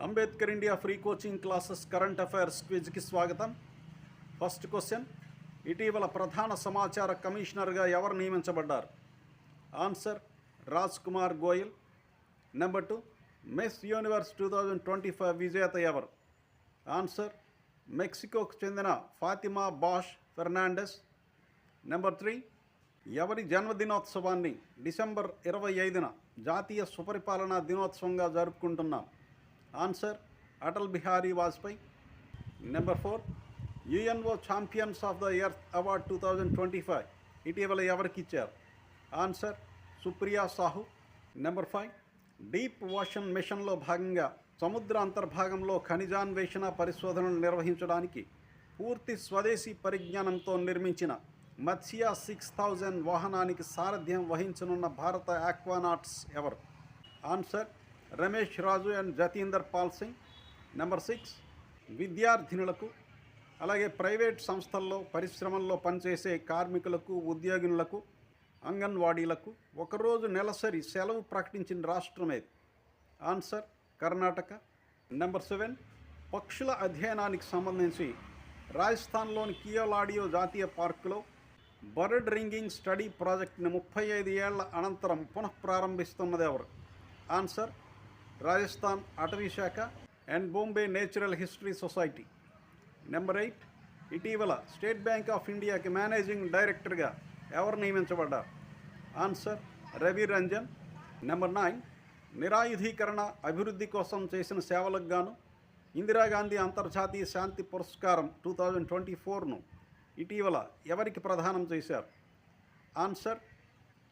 Ambedkar India free coaching classes current affairs క్విజ్కి స్వాగతం. First question, ఇటీవల ప్రధాన సమాచార కమిషనర్గా ఎవరు నియమించబడ్డారు? Answer, Raj Kumar Goyal. Number 2, Miss Universe 2025 విజేత ఎవరు? ఆన్సర్, మెక్సికోకు చెందిన ఫాతిమా బాష్ ఫెర్నాండెస్. నెంబర్ 3, ఎవరి జన్మదినోత్సవాన్ని డిసెంబర్ 25న జాతీయ సుపరిపాలనా దినోత్సవంగా జరుపుకుంటున్నాం? Answer, Atal Bihari Vajpayee. Number 4, UNO champions of the earth award 2025 ఇటీవల ఎవరికి ఇచ్చారు? Answer, Supriya Sahu. Number 5, deep ocean మిషన్లో భాగంగా సముద్ర అంతర్భాగంలో ఖనిజాన్వేషణ పరిశోధనలు నిర్వహించడానికి పూర్తి స్వదేశీ పరిజ్ఞానంతో నిర్మించిన మత్స్య 6000 వాహనానికి సారథ్యం వహించనున్న భారత ఆక్వానాట్స్ ఎవరు? Answer, Ramesh Raju and Jatinder Pal Singh. Number 6, విద్యార్థినులకు అలాగే ప్రైవేట్ సంస్థల్లో పరిశ్రమల్లో పనిచేసే కార్మికులకు ఉద్యోగులకు అంగన్వాడీలకు ఒకరోజు నెలసరి సెలవు ప్రకటించిన రాష్ట్రం ఏది? ఆన్సర్, కర్ణాటక. నెంబర్ 7, పక్షుల అధ్యయనానికి సంబంధించి రాజస్థాన్లోని కియోలాడియో జాతీయ పార్కులో బర్డ్ రింగింగ్ స్టడీ ప్రాజెక్ట్ని 35 ఏళ్ల అనంతరం పునఃప్రారంభిస్తున్నది ఎవరు? ఆన్సర్, రాజస్థాన్ అటవీ శాఖ and Bombay natural history society. Number 8, ఇటీవల స్టేట్ బ్యాంక్ ఆఫ్ ఇండియాకి మేనేజింగ్ డైరెక్టర్గా ఎవరు నియమించబడ్డారు? ఆన్సర్, రవి రంజన్. నెంబర్ 9, నిరాయుధీకరణ అభివృద్ధి కోసం చేసిన సేవలకు గాను ఇందిరాగాంధీ అంతర్జాతీయ శాంతి పురస్కారం 2024ను ఇటీవల ఎవరికి ప్రదానం చేశారు? ఆన్సర్,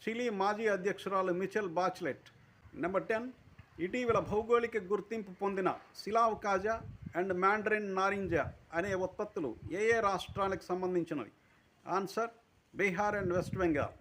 చిలీ మాజీ అధ్యక్షురాలు మిచెల్ బాచ్లెట్. నెంబర్ 10, ఇటీవల భౌగోళిక గుర్తింపు పొందిన సిలావ్ కాజా అండ్ మ్యాండరిన్ నారింజ అనే ఉత్పత్తులు ఏ రాష్ట్రాలకు సంబంధించినవి? Answer, Bihar and west Bengal.